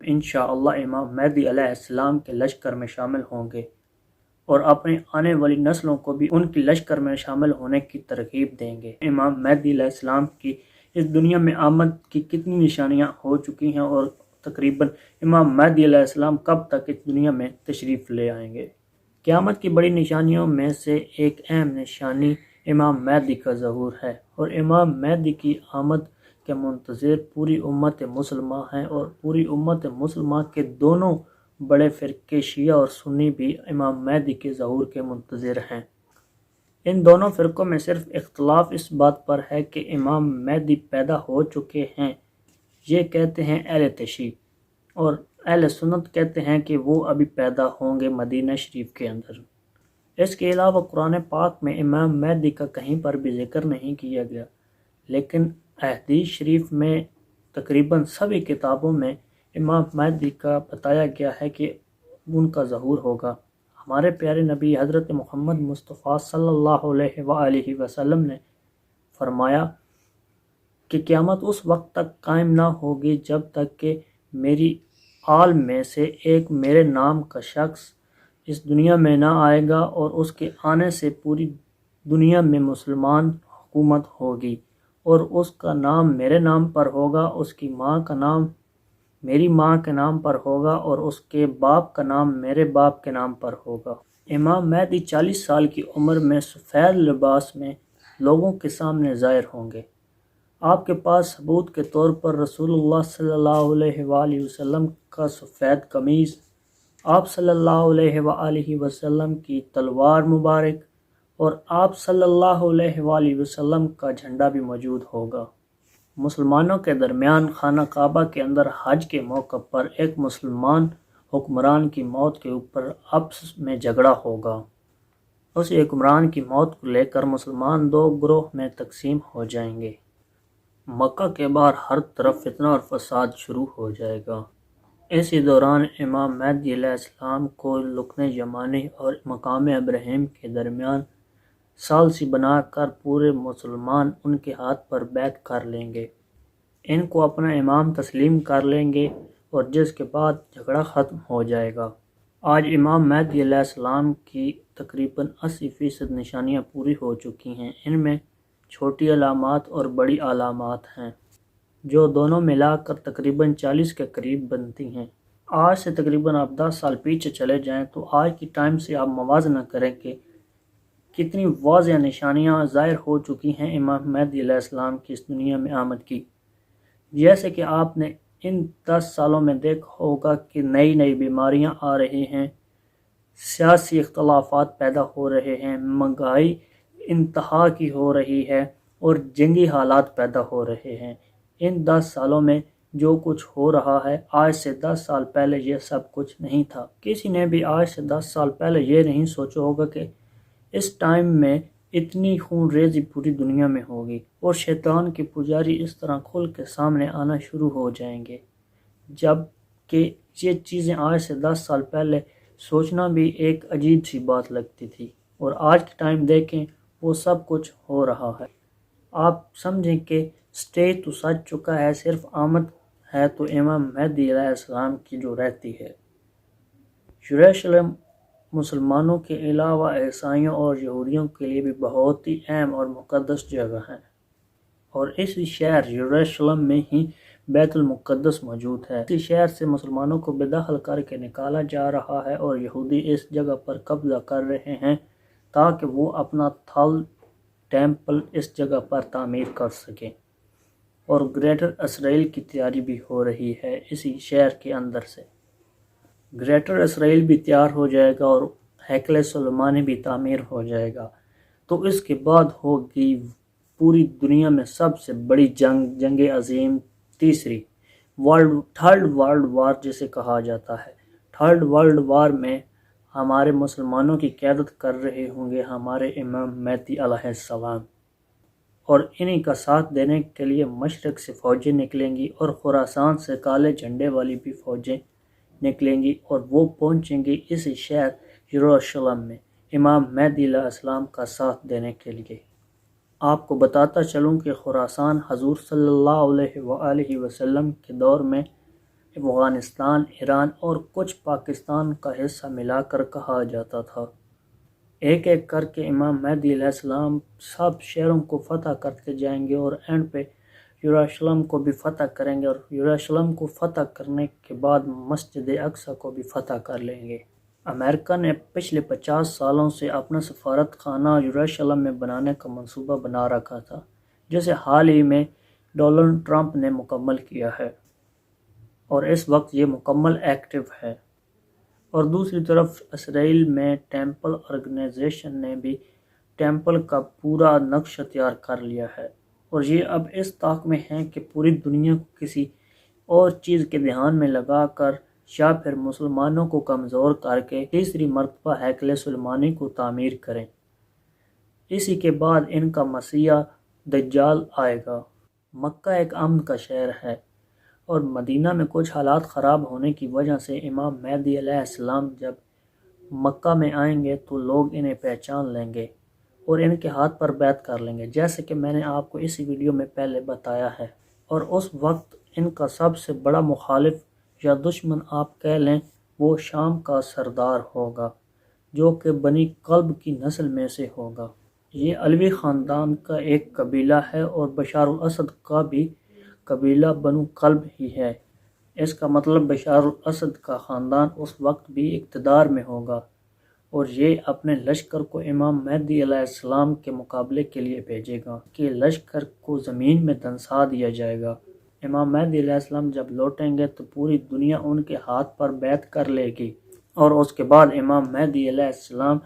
انشاءاللہ امام مہدی علیہ السلام کے لشکر میں شامل ہوں گے اور اپنے آنے والی نسلوں کو بھی ان کی لشکر میں شامل ہونے کی ترغیب دیں گے۔ امام مہدی علیہ السلام کی اس دنیا میں آمد کی کتنی نشانیاں ہو چکی ہیں اور تقریباً امام مہدی علیہ السلام کب تک اس دنیا میں تشریف لے آئیں گے۔ قیامت کی بڑی نشانیوں میں سے ایک اہم نشانی امام مہدی کا ظہور ہے، اور امام مہدی کی آمد کے منتظر پوری امت مسلمہ ہیں، اور پوری امت مسلمہ کے دونوں بڑے فرقے شیعہ اور سنی بھی امام مہدی کے ظہور کے منتظر ہیں۔ ان دونوں فرقوں میں صرف اختلاف اس بات پر ہے کہ امام مہدی پیدا ہو چکے ہیں، یہ کہتے ہیں اہل تشیع، اور اہل سنت کہتے ہیں کہ وہ ابھی پیدا ہوں گے مدینہ شریف کے اندر۔ اس کے علاوہ قرآن پاک میں امام مہدی کا کہیں پر بھی ذکر نہیں کیا گیا، لیکن احادیث شریف میں تقریباً سبھی کتابوں میں امام مہدی کا بتایا گیا ہے کہ ان کا ظہور ہوگا۔ ہمارے پیارے نبی حضرت محمد مصطفیٰ صلی اللہ علیہ وآلہ وسلم نے فرمایا کہ قیامت اس وقت تک قائم نہ ہوگی جب تک کہ میری آل میں سے ایک میرے نام کا شخص اس دنیا میں نہ آئے گا، اور اس کے آنے سے پوری دنیا میں مسلمان حکومت ہوگی، اور اس کا نام میرے نام پر ہوگا، اس کی ماں کا نام میری ماں کے نام پر ہوگا، اور اس کے باپ کا نام میرے باپ کے نام پر ہوگا۔ امام مہدی 40 سال کی عمر میں سفید لباس میں لوگوں کے سامنے ظاہر ہوں گے۔ آپ کے پاس ثبوت کے طور پر رسول اللہ صلی اللہ علیہ وآلہ وسلم کا سفید قمیض، آپ صلی اللہ علیہ وآلہ وسلم کی تلوار مبارک، اور آپ صلی اللہ علیہ وآلہ وسلم کا جھنڈا بھی موجود ہوگا۔ مسلمانوں کے درمیان خانہ کعبہ کے اندر حج کے موقع پر ایک مسلمان حکمران کی موت کے اوپر آپس میں جھگڑا ہوگا۔ اس حکمران کی موت کو لے کر مسلمان دو گروہ میں تقسیم ہو جائیں گے۔ مکہ کے باہر ہر طرف فتنہ اور فساد شروع ہو جائے گا۔ اسی دوران امام مہدی علیہ السلام کو رکن یمانی اور مقام ابراہیم کے درمیان ثالثی بنا کر پورے مسلمان ان کے ہاتھ پر بیعت کر لیں گے، ان کو اپنا امام تسلیم کر لیں گے، اور جس کے بعد جھگڑا ختم ہو جائے گا۔ آج امام مہدی علیہ السلام کی تقریباً 80% نشانیاں پوری ہو چکی ہیں۔ ان میں چھوٹی علامات اور بڑی علامات ہیں، جو دونوں ملا کر تقریباً 40 کے قریب بنتی ہیں۔ آج سے تقریباً آپ 10 سال پیچھے چلے جائیں تو آج کی ٹائم سے آپ موازنہ کریں کہ کتنی واضح نشانیاں ظاہر ہو چکی ہیں امام مہدی علیہ السلام کی اس دنیا میں آمد کی۔ جیسے کہ آپ نے ان 10 سالوں میں دیکھا ہوگا کہ نئی نئی بیماریاں آ رہی ہیں، سیاسی اختلافات پیدا ہو رہے ہیں، مہنگائی انتہا کی ہو رہی ہے، اور جنگی حالات پیدا ہو رہے ہیں۔ ان 10 سالوں میں جو کچھ ہو رہا ہے، آج سے 10 سال پہلے یہ سب کچھ نہیں تھا۔ کسی نے بھی آج سے 10 سال پہلے یہ نہیں سوچا ہوگا کہ اس ٹائم میں اتنی خون ریزی پوری دنیا میں ہوگی، اور شیطان کے پجاری اس طرح کھل کے سامنے آنا شروع ہو جائیں گے، جب کہ یہ چیزیں آج سے 10 سال پہلے سوچنا بھی ایک عجیب سی بات لگتی تھی، اور آج کے ٹائم دیکھیں وہ سب کچھ ہو رہا ہے۔ آپ سمجھیں کہ سٹیج تو سج چکا ہے، صرف آمد ہے تو امام مہدی علیہ السلام کی جو رہتی ہے۔ یروشلم مسلمانوں کے علاوہ عیسائیوں اور یہودیوں کے لیے بھی بہت ہی اہم اور مقدس جگہ ہے، اور اسی شہر یروشلم میں ہی بیت المقدس موجود ہے۔ اسی شہر سے مسلمانوں کو بے دخل کر کے نکالا جا رہا ہے، اور یہودی اس جگہ پر قبضہ کر رہے ہیں تاکہ وہ اپنا تھل ٹیمپل اس جگہ پر تعمیر کر سکیں، اور گریٹر اسرائیل کی تیاری بھی ہو رہی ہے۔ اسی شہر کے اندر سے گریٹر اسرائیل بھی تیار ہو جائے گا، اور ہیکل سلیمانی بھی تعمیر ہو جائے گا۔ تو اس کے بعد ہوگی پوری دنیا میں سب سے بڑی جنگ عظیم، تیسری تھرڈ ورلڈ وار جسے کہا جاتا ہے۔ تھرڈ ورلڈ وار میں ہمارے مسلمانوں کی قیادت کر رہے ہوں گے ہمارے امام مہدی علیہ السلام، اور انہی کا ساتھ دینے کے لیے مشرق سے فوجیں نکلیں گی، اور خراسان سے کالے جھنڈے والی بھی فوجیں نکلیں گی، اور وہ پہنچیں گی اسی شہر یروشلم میں امام مہدی علیہ السلام کا ساتھ دینے کے لیے۔ آپ کو بتاتا چلوں کہ خراسان حضور صلی اللہ علیہ وآلہ وسلم کے دور میں افغانستان، ایران اور کچھ پاکستان کا حصہ ملا کر کہا جاتا تھا۔ ایک ایک کر کے امام مہدی علیہ السلام سب شہروں کو فتح کرتے جائیں گے اور اینڈ پہ یروشلم کو بھی فتح کریں گے، اور یروشلم کو فتح کرنے کے بعد مسجد اقصی کو بھی فتح کر لیں گے۔ امریکہ نے پچھلے 50 سالوں سے اپنا سفارت خانہ یروشلم میں بنانے کا منصوبہ بنا رکھا تھا، جسے حال ہی میں ڈونلڈ ٹرمپ نے مکمل کیا ہے اور اس وقت یہ مکمل ایکٹیو ہے۔ اور دوسری طرف اسرائیل میں ٹیمپل آرگنائزیشن نے بھی ٹیمپل کا پورا نقشہ تیار کر لیا ہے، اور یہ اب اس طاق میں ہے کہ پوری دنیا کو کسی اور چیز کے دھیان میں لگا کر یا پھر مسلمانوں کو کمزور کر کے تیسری مرتبہ ہیکل سلیمانی کو تعمیر کریں۔ اسی کے بعد ان کا مسیح دجال آئے گا۔ مکہ ایک امن کا شہر ہے، اور مدینہ میں کچھ حالات خراب ہونے کی وجہ سے امام مہدی علیہ السلام جب مکہ میں آئیں گے تو لوگ انہیں پہچان لیں گے اور ان کے ہاتھ پر بیعت کر لیں گے، جیسے کہ میں نے آپ کو اسی ویڈیو میں پہلے بتایا ہے۔ اور اس وقت ان کا سب سے بڑا مخالف یا دشمن آپ کہہ لیں وہ شام کا سردار ہوگا، جو کہ بنی کلب کی نسل میں سے ہوگا۔ یہ علوی خاندان کا ایک قبیلہ ہے اور بشار الاسد کا بھی قبیلہ بنو کلب ہی ہے۔ اس کا مطلب بشار الاسد کا خاندان اس وقت بھی اقتدار میں ہوگا، اور یہ اپنے لشکر کو امام مہدی علیہ السلام کے مقابلے کے لیے بھیجے گا کہ لشکر کو زمین میں دنسا دیا جائے گا۔ امام مہدی علیہ السلام جب لوٹیں گے تو پوری دنیا ان کے ہاتھ پر بیعت کر لے گی، اور اس کے بعد امام مہدی علیہ السلام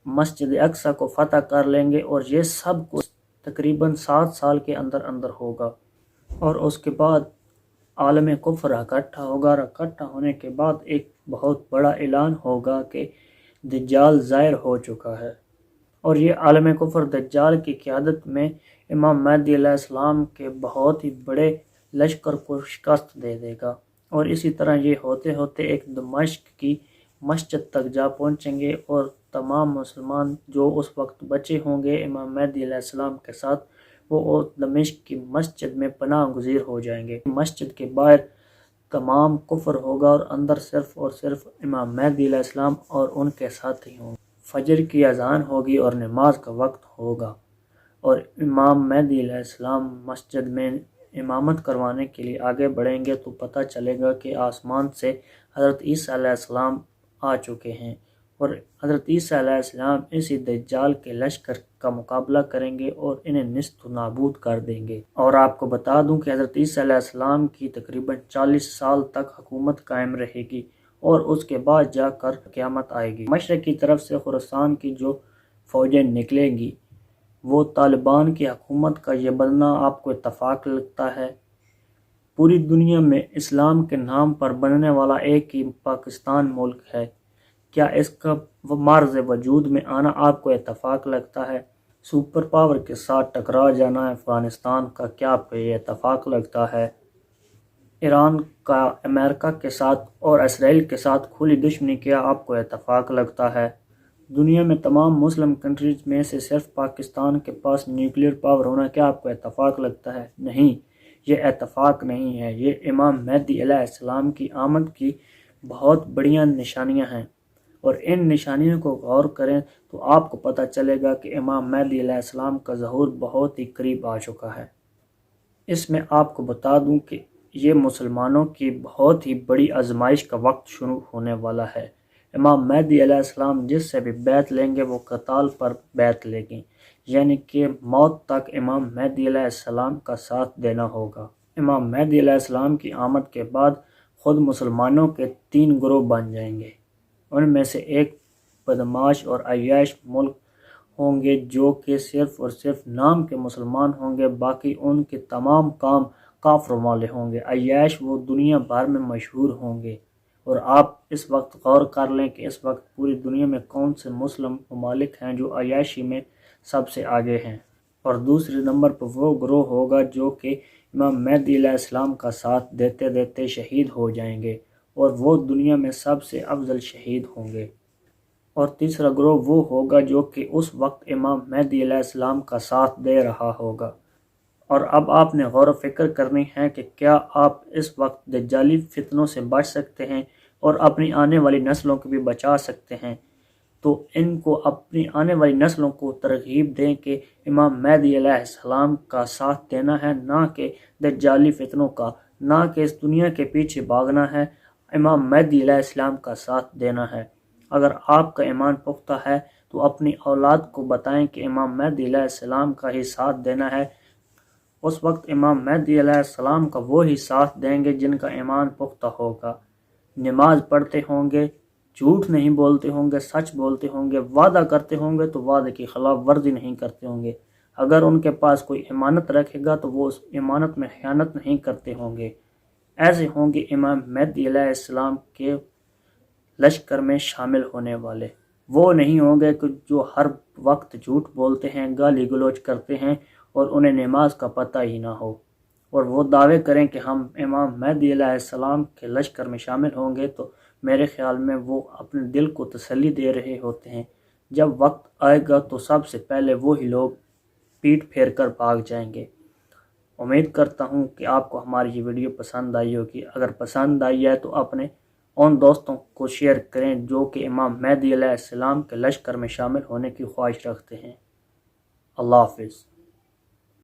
مسجد اقصی کو فتح کر لیں گے، اور یہ سب کچھ تقریباً 7 سال کے اندر اندر ہوگا۔ اور اس کے بعد عالم کفر اکٹھا ہوگا، اور اکٹھا ہونے کے بعد ایک بہت بڑا اعلان ہوگا کہ دجال ظاہر ہو چکا ہے، اور یہ عالم کفر دجال کی قیادت میں امام مہدی علیہ السلام کے بہت ہی بڑے لشکر کو شکست دے دے گا، اور اسی طرح یہ ہوتے ہوتے ایک دمشق کی مسجد تک جا پہنچیں گے، اور تمام مسلمان جو اس وقت بچے ہوں گے امام مہدی علیہ السلام کے ساتھ وہ دمشق کی مسجد میں پناہ گزیر ہو جائیں گے۔ مسجد کے باہر تمام کفر ہوگا اور اندر صرف اور صرف امام مہدی علیہ السلام اور ان کے ساتھی ہوں گے۔ فجر کی اذان ہوگی اور نماز کا وقت ہوگا، اور امام مہدی علیہ السلام مسجد میں امامت کروانے کے لیے آگے بڑھیں گے تو پتہ چلے گا کہ آسمان سے حضرت عیسیٰ علیہ السلام آ چکے ہیں، اور حضرت عیسیٰ علیہ السلام اسی دجال کے لشکر کا مقابلہ کریں گے اور انہیں نیست و نابود کر دیں گے۔ اور آپ کو بتا دوں کہ حضرت عیسیٰ علیہ السلام کی تقریباً 40 سال تک حکومت قائم رہے گی، اور اس کے بعد جا کر قیامت آئے گی۔ مشرق کی طرف سے خراسان کی جو فوجیں نکلیں گی وہ طالبان کی حکومت کا یہ بننا آپ کو اتفاق لگتا ہے؟ پوری دنیا میں اسلام کے نام پر بننے والا ایک ہی پاکستان ملک ہے، کیا اس کا معرض وجود میں آنا آپ کو اتفاق لگتا ہے؟ سپر پاور کے ساتھ ٹکرا جانا افغانستان کا کیا آپ کو یہ اتفاق لگتا ہے؟ ایران کا امریکہ کے ساتھ اور اسرائیل کے ساتھ کھلی دشمنی کیا آپ کو اتفاق لگتا ہے؟ دنیا میں تمام مسلم کنٹریز میں سے صرف پاکستان کے پاس نیوکلیئر پاور ہونا کیا آپ کو اتفاق لگتا ہے؟ نہیں، یہ اتفاق نہیں ہے، یہ امام مہدی علیہ السلام کی آمد کی بہت بڑیاں نشانیاں ہیں، اور ان نشانیوں کو غور کریں تو آپ کو پتہ چلے گا کہ امام مہدی علیہ السلام کا ظہور بہت ہی قریب آ چکا ہے۔ اس میں آپ کو بتا دوں کہ یہ مسلمانوں کی بہت ہی بڑی آزمائش کا وقت شروع ہونے والا ہے۔ امام مہدی علیہ السلام جس سے بھی بیعت لیں گے وہ قتال پر بیعت لیں گے، یعنی کہ موت تک امام مہدی علیہ السلام کا ساتھ دینا ہوگا۔ امام مہدی علیہ السلام کی آمد کے بعد خود مسلمانوں کے 3 گروہ بن جائیں گے، ان میں سے ایک بدماش اور عیاش ملک ہوں گے جو کہ صرف اور صرف نام کے مسلمان ہوں گے، باقی ان کے تمام کام کافروں والے ہوں گے۔ عیاش وہ دنیا بھر میں مشہور ہوں گے، اور آپ اس وقت غور کر لیں کہ اس وقت پوری دنیا میں کون سے مسلم ممالک ہیں جو عیاشی میں سب سے آگے ہیں۔ اور دوسرے نمبر پر وہ گروہ ہوگا جو کہ امام مہدی علیہ السلام کا ساتھ دیتے دیتے شہید ہو جائیں گے، اور وہ دنیا میں سب سے افضل شہید ہوں گے۔ اور تیسرا گروہ وہ ہوگا جو کہ اس وقت امام مہدی علیہ السلام کا ساتھ دے رہا ہوگا۔ اور اب آپ نے غور و فکر کرنی ہے کہ کیا آپ اس وقت دجالی فتنوں سے بچ سکتے ہیں اور اپنی آنے والی نسلوں کو بھی بچا سکتے ہیں۔ تو ان کو اپنی آنے والی نسلوں کو ترغیب دیں کہ امام مہدی علیہ السلام کا ساتھ دینا ہے، نہ کہ دجالی فتنوں کا، نہ کہ اس دنیا کے پیچھے بھاگنا ہے، امام مہدی علیہ السلام کا ساتھ دینا ہے۔ اگر آپ کا ایمان پختہ ہے تو اپنی اولاد کو بتائیں کہ امام مہدی علیہ السلام کا ہی ساتھ دینا ہے۔ اس وقت امام مہدی علیہ السلام کا وہی ساتھ دیں گے جن کا ایمان پختہ ہوگا، نماز پڑھتے ہوں گے، جھوٹ نہیں بولتے ہوں گے، سچ بولتے ہوں گے، وعدہ کرتے ہوں گے تو وعدے کی خلاف ورزی نہیں کرتے ہوں گے، اگر ان کے پاس کوئی امانت رکھے گا تو وہ اس امانت میں خیانت نہیں کرتے ہوں گے۔ ایسے ہوں گے امام مہدی علیہ السلام کے لشکر میں شامل ہونے والے۔ وہ نہیں ہوں گے کہ جو ہر وقت جھوٹ بولتے ہیں، گالی گلوچ کرتے ہیں اور انہیں نماز کا پتہ ہی نہ ہو، اور وہ دعوے کریں کہ ہم امام مہدی علیہ السلام کے لشکر میں شامل ہوں گے، تو میرے خیال میں وہ اپنے دل کو تسلی دے رہے ہوتے ہیں۔ جب وقت آئے گا تو سب سے پہلے وہی لوگ پیٹ پھیر کر بھاگ جائیں گے۔ امید کرتا ہوں کہ آپ کو ہماری یہ ویڈیو پسند آئی ہوگی۔ اگر پسند آئی ہے تو اپنے ان دوستوں کو شیئر کریں جو کہ امام مہدی علیہ السلام کے لشکر میں شامل ہونے کی خواہش رکھتے ہیں۔ اللہ حافظ۔